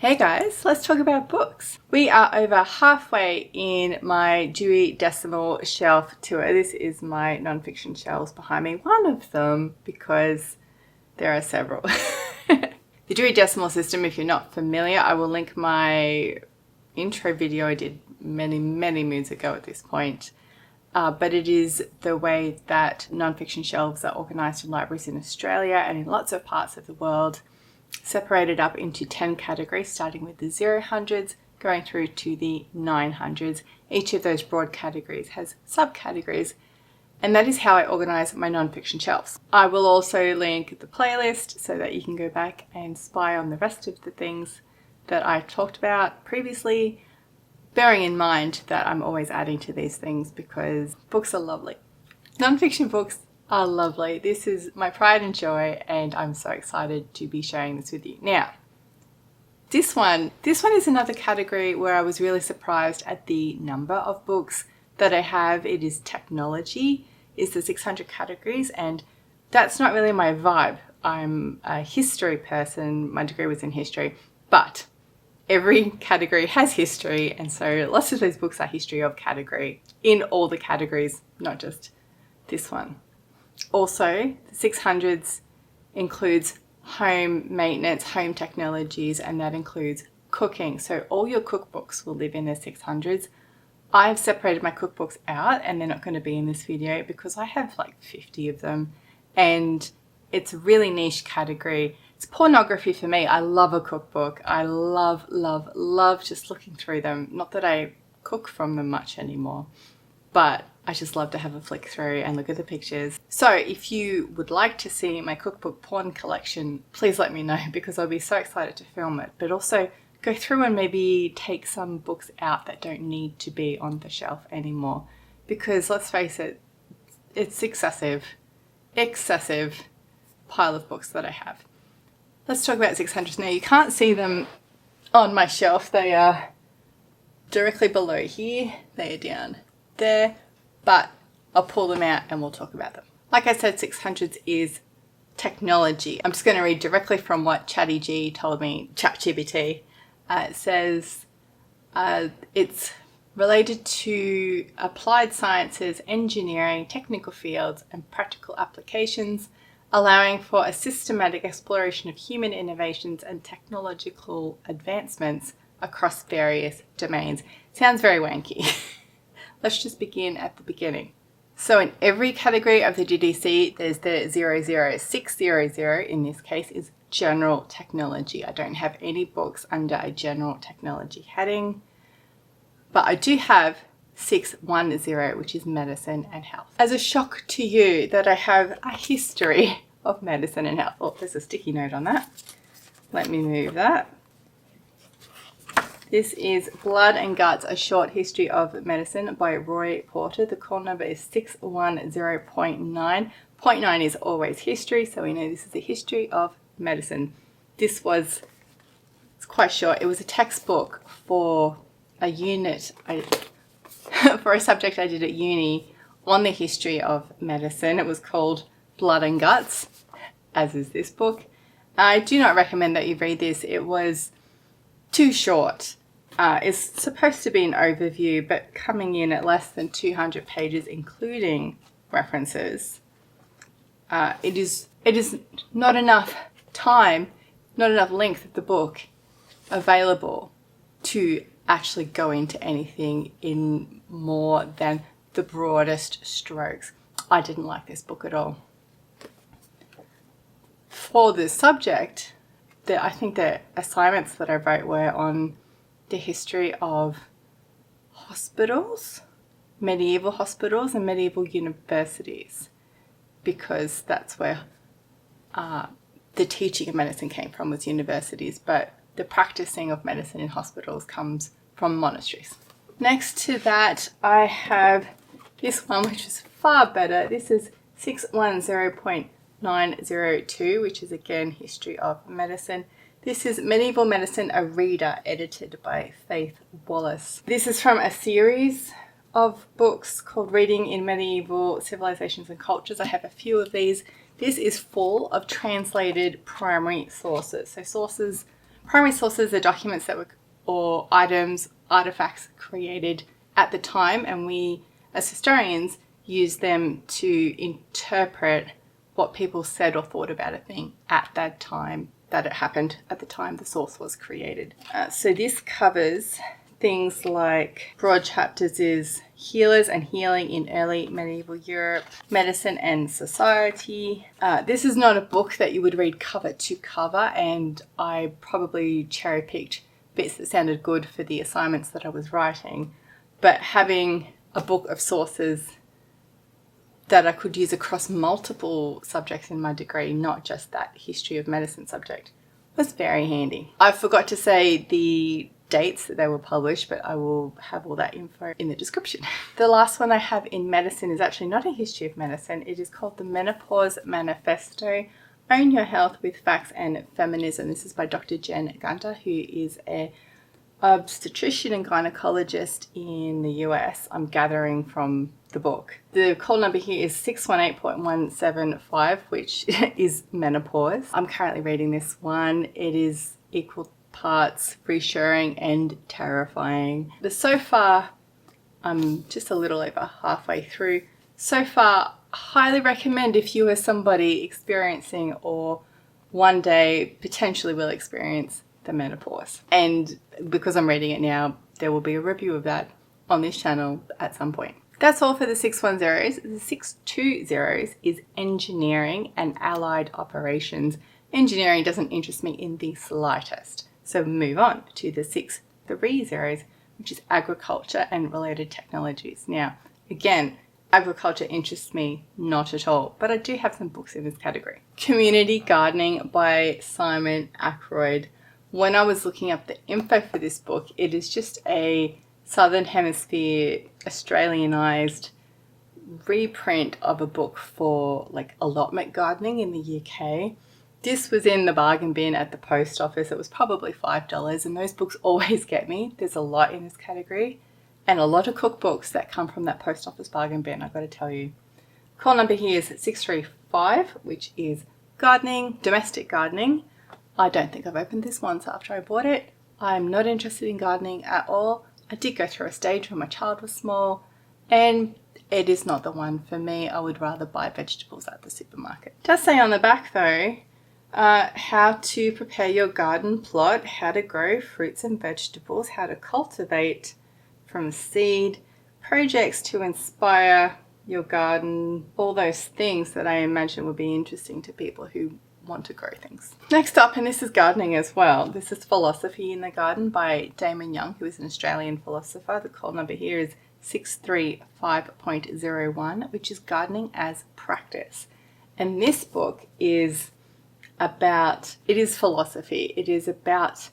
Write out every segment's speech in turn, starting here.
Hey guys, let's talk about books. We are over halfway in my Dewey Decimal shelf tour. This is my nonfiction shelves behind me. One of them, because there are several. The Dewey Decimal system, if you're not familiar, I will link my intro video I did many moons ago at this point. But it is the way that nonfiction shelves are organised in libraries in Australia and in lots of parts of the world, separated up into 10 categories, starting with the 000s, going through to the 900s. Each of those broad categories has subcategories, and that is how I organise my nonfiction shelves. I will also link the playlist so that you can go back and spy on the rest of the things that I talked about previously, bearing in mind that I'm always adding to these things because books are lovely. Nonfiction books are lovely. This is my pride and joy, and I'm so excited to be sharing this with you. Now, this one is another category where I was really surprised at the number of books that I have. It is technology, is the 600 categories, and that's not really my vibe. I'm a history person. My degree was in history, but every category has history, and so lots of those books are history of category in all the categories, not just this one. Also, the 600s includes home maintenance, home technologies, and that includes cooking. So all your cookbooks will live in the 600s. I've separated my cookbooks out, and they're not going to be in this video because I have like 50 of them, and it's a really niche category. It's pornography for me. I love a cookbook. I love just looking through them. Not that I cook from them much anymore, but I just love to have a flick through and look at the pictures. So if you would like to see my cookbook porn collection, please let me know because I'll be so excited to film it. But also go through and maybe take some books out that don't need to be on the shelf anymore. Because let's face it, it's excessive pile of books that I have. Let's talk about 600s now. You can't see them on my shelf. They are directly below here. They are down there. But I'll pull them out and we'll talk about them. Like I said, 600s is technology. I'm just going to read directly from what ChatGPT told me, ChatGPT. It says it's related to applied sciences, engineering, technical fields, and practical applications, allowing for a systematic exploration of human innovations and technological advancements across various domains. Sounds very wanky. Let's just begin at the beginning. So in every category of the DDC, there's the 00600, in this case, is general technology. I don't have any books under a general technology heading, but I do have 610, which is medicine and health. As a shock to you that I have a history of medicine and health. Oh, there's a sticky note on that. Let me move that. This is Blood and Guts, A Short History of Medicine by Roy Porter. The call number is 610.9. 0.9 is always history, so we know this is a history of medicine. It's quite short. It was a textbook for a unit, for a subject I did at uni on the history of medicine. It was called Blood and Guts, as is this book. I do not recommend that you read this. It was too short. It's supposed to be an overview, but coming in at less than 200 pages, including references, it is not enough time, not enough length of the book available to actually go into anything in more than the broadest strokes. I didn't like this book at all. For this subject, I think the assignments that I wrote were on the history of hospitals, medieval hospitals and medieval universities, because that's where the teaching of medicine came from, was universities, but the practicing of medicine in hospitals comes from monasteries. Next to that, I have this one, which is far better. This is 610.902, which is again history of medicine. This is Medieval Medicine, a Reader, edited by Faith Wallis. This is from a series of books called Reading in Medieval Civilizations and Cultures. I have a few of these. This is full of translated primary sources. So sources Primary sources are documents that were, or items, artifacts created at the time, and we as historians use them to interpret what people said or thought about a thing at that time that it happened, at the time the source was created. So this covers things like, broad chapters is healers and healing in early medieval Europe, medicine and society. This is not a book that you would read cover to cover, and I probably cherry picked bits that sounded good for the assignments that I was writing, but having a book of sources that I could use across multiple subjects in my degree, not just that history of medicine subject, was very handy. I forgot to say the dates that they were published, but I will have all that info in the description. The last one I have in medicine is actually not a history of medicine. It is called the Menopause Manifesto, Own Your Health with Facts and Feminism. This is by Dr. Jen Gunter, who is an obstetrician and gynecologist in the US, I'm gathering from the book. The call number here is 618.175, which is menopause. I'm currently reading this one. It is equal parts reassuring and terrifying. But so far, I'm just a little over halfway through. So far, highly recommend if you are somebody experiencing or one day potentially will experience the menopause. And because I'm reading it now, there will be a review of that on this channel at some point. That's all for the 610s. The 620s is engineering and allied operations. Engineering doesn't interest me in the slightest. So move on to the 630s, which is agriculture and related technologies. Now, again, agriculture interests me not at all, but I do have some books in this category. Community Gardening by Simon Akeroyd. When I was looking up the info for this book, it is just a Southern Hemisphere Australianized reprint of a book for like allotment gardening in the UK. This was in the bargain bin at the post office. It was probably $5, and those books always get me. There's a lot in this category and a lot of cookbooks that come from that post office bargain bin, I've got to tell you. Call number here is 635, which is gardening, domestic gardening. I don't think I've opened this once after I bought it. I'm not interested in gardening at all. I did go through a stage when my child was small, and it is not the one for me. I would rather buy vegetables at the supermarket. It does say on the back though, how to prepare your garden plot, how to grow fruits and vegetables, how to cultivate from seed, projects to inspire your garden, all those things that I imagine would be interesting to people who want to grow things. Next up, and this is gardening as well, this is Philosophy in the Garden by Damon Young, who is an Australian philosopher. The call number here is 635.01, which is gardening as practice. And this book is about, it is philosophy. It is about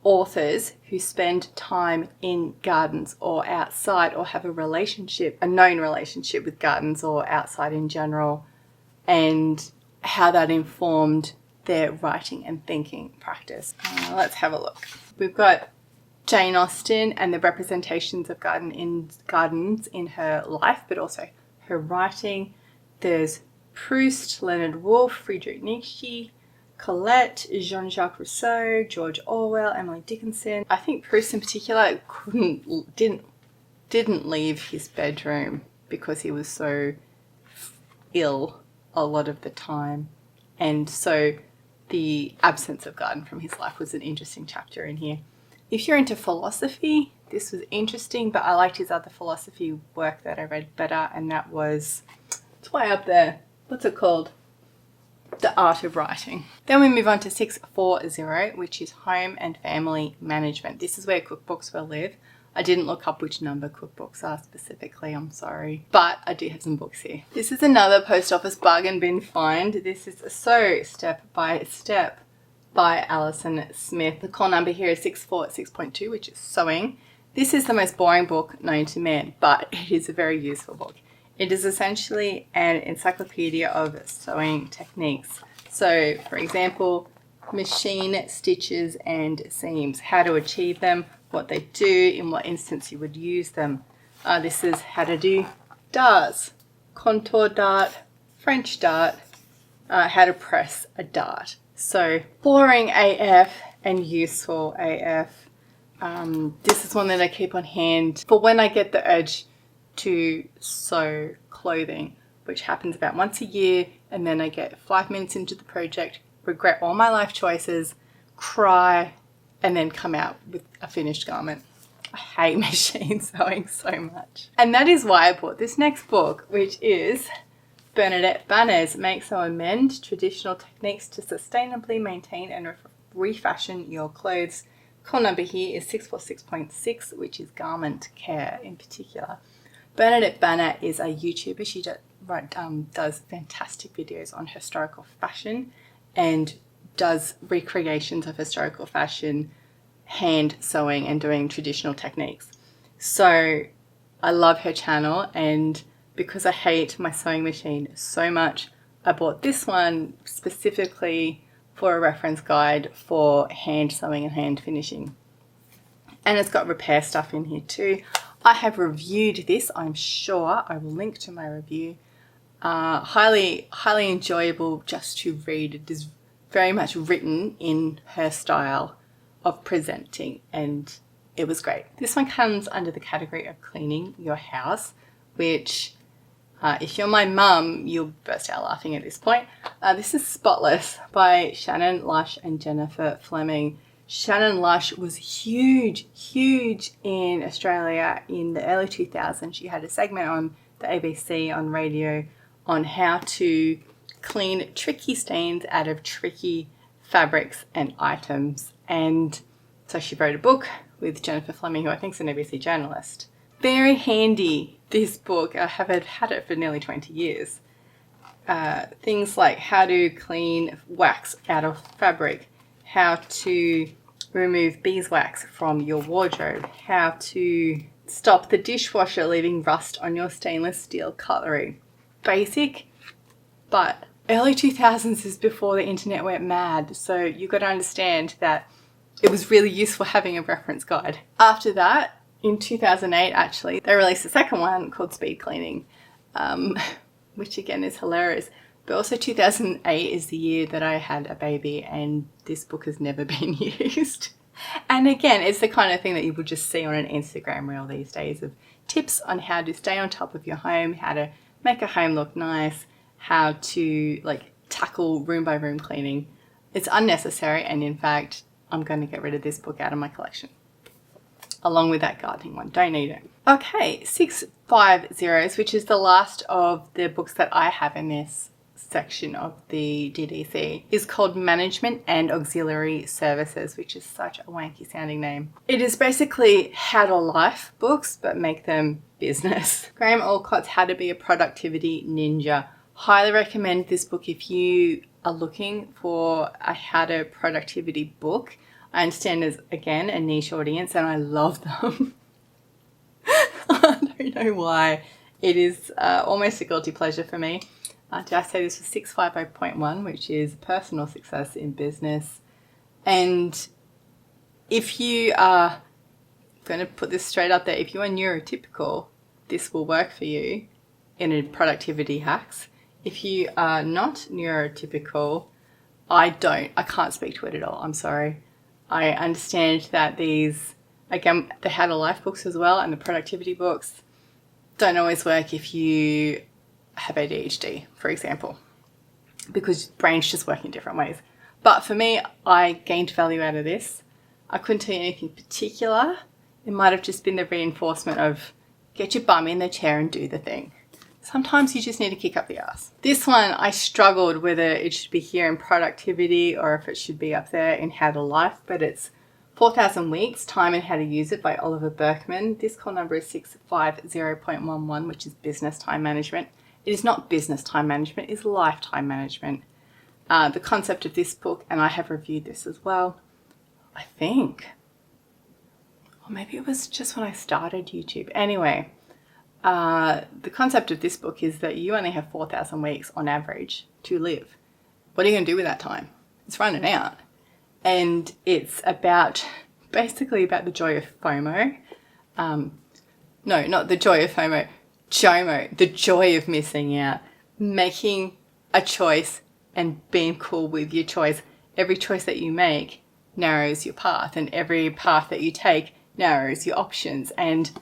authors who spend time in gardens or outside, or have a relationship, a known relationship with gardens or outside in general, and how that informed their writing and thinking practice. Let's have a look. We've got Jane Austen and the representations of gardens in her life, but also her writing. There's Proust, Leonard Woolf, Friedrich Nietzsche, Colette, Jean-Jacques Rousseau, George Orwell, Emily Dickinson. I think Proust in particular didn't leave his bedroom because he was so ill a lot of the time, and so the absence of garden from his life was an interesting chapter in here. If you're into philosophy, this was interesting, but I liked his other philosophy work that I read better, and that was, it's way up there, what's it called? The Art of Writing. Then we move on to 640, which is Home and Family Management. This is where cookbooks will live. I didn't look up which number cookbooks are specifically, I'm sorry, but I do have some books here. This is another post office bargain bin find. This is So Step by Step by Alison Smith. The call number here is 646.2, which is sewing. This is the most boring book known to man, but it is a very useful book. It is essentially an encyclopedia of sewing techniques. So, for example, machine stitches and seams, how to achieve them, what they do, in what instance you would use them. This is how to do darts, contour dart, French dart, how to press a dart. So boring AF, and useful AF. This is one that I keep on hand for when I get the urge to sew clothing, which happens about once a year, and then I get 5 minutes into the project, regret all my life choices, cry, and then come out with a finished garment. I hate machine sewing so much. And that is why I bought this next book, which is Bernadette Banner's Make, Sew and Mend, Traditional Techniques to Sustainably Maintain and Refashion Your Clothes. Call number here is 646.6, which is garment care in particular. Bernadette Banner is a YouTuber. She does fantastic videos on historical fashion and does recreations of historical fashion, hand sewing and doing traditional techniques. So I love her channel, and because I hate my sewing machine so much, I bought this one specifically for a reference guide for hand sewing and hand finishing. And it's got repair stuff in here too. I have reviewed this, I'm sure. I will link to my review. Highly enjoyable just to read. It is very much written in her style of presenting, and it was great. This one comes under the category of cleaning your house, which if you're my mum, you'll burst out laughing at this point. This is Spotless by Shannon, Lush and Jennifer Fleming. Shannon Lush was huge in Australia in the early 2000s. She had a segment on the ABC on radio on how to clean tricky stains out of tricky fabrics and items. And so she wrote a book with Jennifer Fleming, who I think is an ABC journalist. Very handy, this book. I have had it for nearly 20 years. Things like how to clean wax out of fabric, how to remove beeswax from your wardrobe, how to stop the dishwasher leaving rust on your stainless steel cutlery. Basic, but early 2000s is before the internet went mad, so you've got to understand that it was really useful having a reference guide. After that, in 2008 actually, they released a second one called Speed Cleaning, which again is hilarious. But also 2008 is the year that I had a baby, and this book has never been used. And again, it's the kind of thing that you would just see on an Instagram reel these days, of tips on how to stay on top of your home, how to make a home look nice, how to tackle room by room cleaning. It's unnecessary, and in fact, I'm going to get rid of this book out of my collection, along with that gardening one. Don't need it. Okay, 650s, which is the last of the books that I have in this section of the DDC, is called Management and Auxiliary Services, which is such a wanky sounding name. It is basically how to life books, but make them business. Graham Allcott's How to Be a Productivity Ninja. Highly recommend this book if you are looking for a how to productivity book. I understand there's, again, a niche audience, and I love them. I don't know why. It is almost a guilty pleasure for me. Did I say this was 650.1, which is personal success in business? And if you are, I'm going to put this straight up there, if you are neurotypical, this will work for you in a productivity hacks. If you are not neurotypical, I can't speak to it at all. I'm sorry. I understand that these, again, the How to Life books as well and the productivity books don't always work if you have ADHD, for example, because brains just work in different ways. But for me, I gained value out of this. I couldn't tell you anything particular. It might have just been the reinforcement of get your bum in the chair and do the thing. Sometimes you just need to kick up the ass. This one, I struggled whether it should be here in productivity or if it should be up there in How to Life, but it's 4,000 Weeks, Time and How to Use It by Oliver Burkeman. This call number is 650.11, which is business time management. It is not business time management, it is lifetime management. The concept of this book, and I have reviewed this as well, I think, or maybe it was just when I started YouTube. Anyway, the concept of this book is that you only have 4,000 weeks on average to live. What are you going to do with that time? It's running out. And it's basically about the joy of FOMO. No, not the joy of FOMO. JOMO, the joy of missing out. Making a choice and being cool with your choice. Every choice that you make narrows your path, and every path that you take narrows your options. And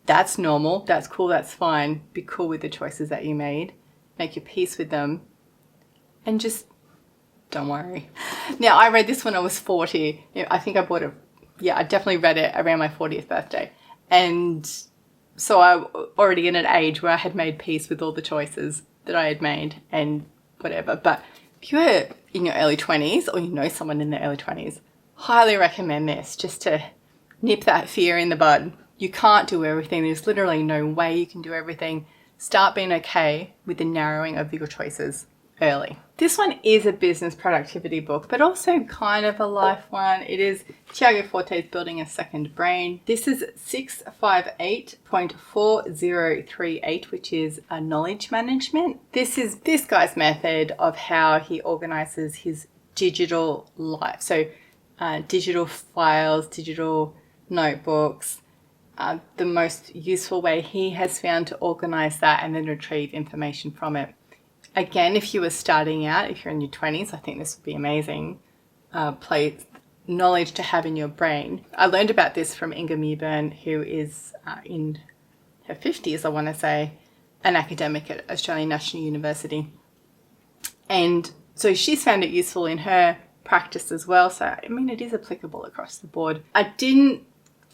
that's normal, that's cool, that's fine. Be cool with the choices that you made, make your peace with them, and just don't worry. Now, I read this when I was 40. I think I bought it, I definitely read it around my 40th birthday. And so I already in an age where I had made peace with all the choices that I had made and whatever. But if you're in your early 20s, or you know someone in their early 20s, highly recommend this, just to nip that fear in the bud. You can't do everything. There's literally no way you can do everything. Start being okay with the narrowing of your choices early. This one is a business productivity book, but also kind of a life one. It is Tiago Forte's Building a Second Brain. This is 658.4038, which is a knowledge management. This is this guy's method of how he organizes his digital life. So digital files, digital notebooks, the most useful way he has found to organize that and then retrieve information from it. Again, if you were starting out, if you're in your 20s, I think this would be amazing. Knowledge to have in your brain. I learned about this from Inga Mewburn, who is in her 50s, I want to say, an academic at Australian National University. And so she's found it useful in her practice as well. So, I mean, it is applicable across the board. I didn't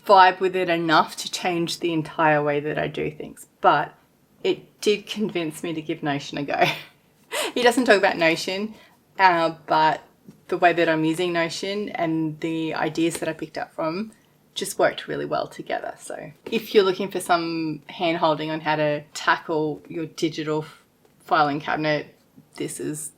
vibe with it enough to change the entire way that I do things, but it did convince me to give Notion a go. He doesn't talk about Notion, but the way that I'm using Notion and the ideas that I picked up from just worked really well together. So if you're looking for some hand-holding on how to tackle your digital filing cabinet, this is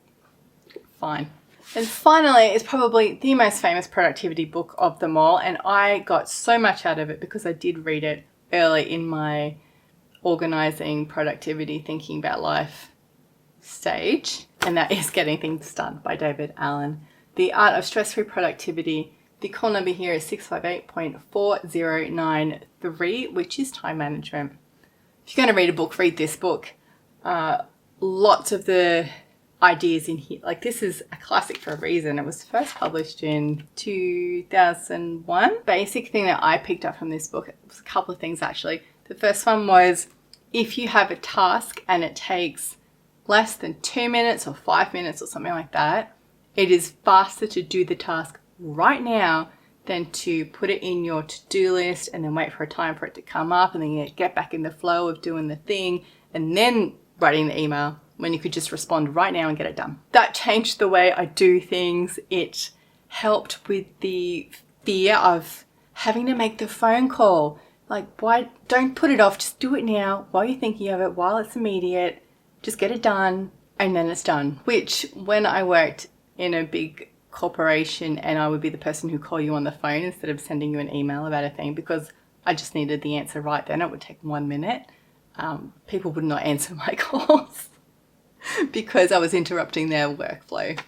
fine. And finally, it's probably the most famous productivity book of them all, and I got so much out of it because I did read it early in my organizing, productivity, thinking about life stage, and that is Getting Things Done by David Allen. The Art of Stress-Free Productivity. The call number here is 658.4093, which is time management. If you're going to read a book, read this book. Lots of the ideas in here, like this is a classic for a reason. It was first published in 2001. Basic thing that I picked up from this book, it was a couple of things actually. The first one was, if you have a task and it takes less than 2 minutes or 5 minutes or something like that, it is faster to do the task right now than to put it in your to-do list and then wait for a time for it to come up and then you get back in the flow of doing the thing and then writing the email, when you could just respond right now and get it done. That changed the way I do things. It helped with the fear of having to make the phone call. Like, why don't put it off, just do it now while you're thinking of it, while it's immediate, just get it done and then it's done. Which, when I worked in a big corporation and I would be the person who call you on the phone instead of sending you an email about a thing because I just needed the answer right then, it would take 1 minute. People would not answer my calls because I was interrupting their workflow.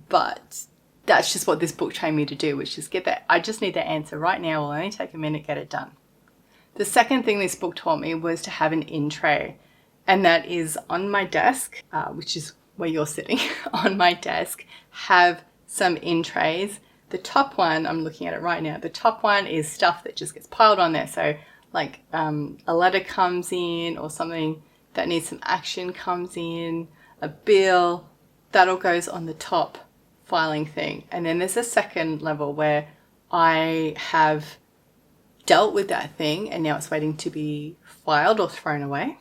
But that's just what this book trained me to do, which is get that. I just need the answer right now. It'll only take a minute, get it done. The second thing this book taught me was to have an in tray, and that is on my desk, which is where you're sitting, on my desk, have some in trays. The top one, I'm looking at it right now, the top one is stuff that just gets piled on there. So like a letter comes in or something that needs some action comes in, a bill, that all goes on the top filing thing. And then there's a second level where I have dealt with that thing and now it's waiting to be filed or thrown away.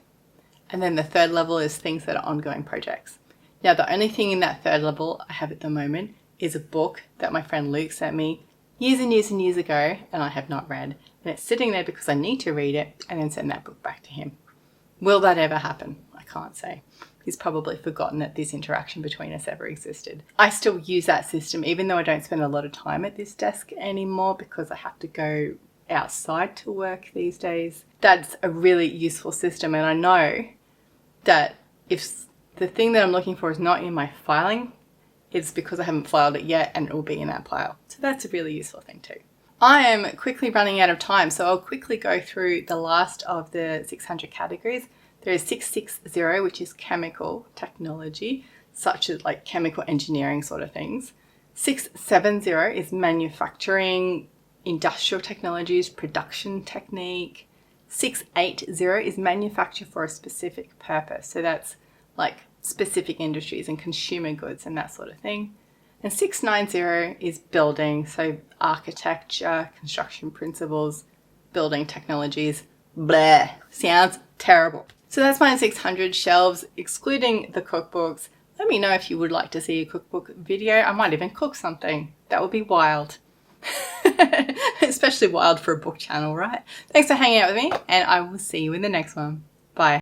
And then the third level is things that are ongoing projects. Now, the only thing in that third level I have at the moment is a book that my friend Luke sent me years and years and years ago and I have not read. And it's sitting there because I need to read it and then send that book back to him. Will that ever happen? I can't say. He's probably forgotten that this interaction between us ever existed. I still use that system even though I don't spend a lot of time at this desk anymore because I have to go outside to work these days. That's a really useful system, and I know that if the thing that I'm looking for is not in my filing, it's because I haven't filed it yet and it will be in that pile. So that's a really useful thing too. I am quickly running out of time, so I'll quickly go through the last of the 600 categories. There is 660, which is chemical technology, such as like chemical engineering sort of things. 670 is manufacturing, industrial technologies, production technique. 680 is manufacture for a specific purpose. So that's like specific industries and consumer goods and that sort of thing. And 690 is building, so architecture, construction principles, building technologies. Bleh, sounds terrible. So that's my 600 shelves, excluding the cookbooks. Let me know if you would like to see a cookbook video. I might even cook something. That would be wild. Especially wild for a book channel, right? Thanks for hanging out with me, and I will see you in the next one.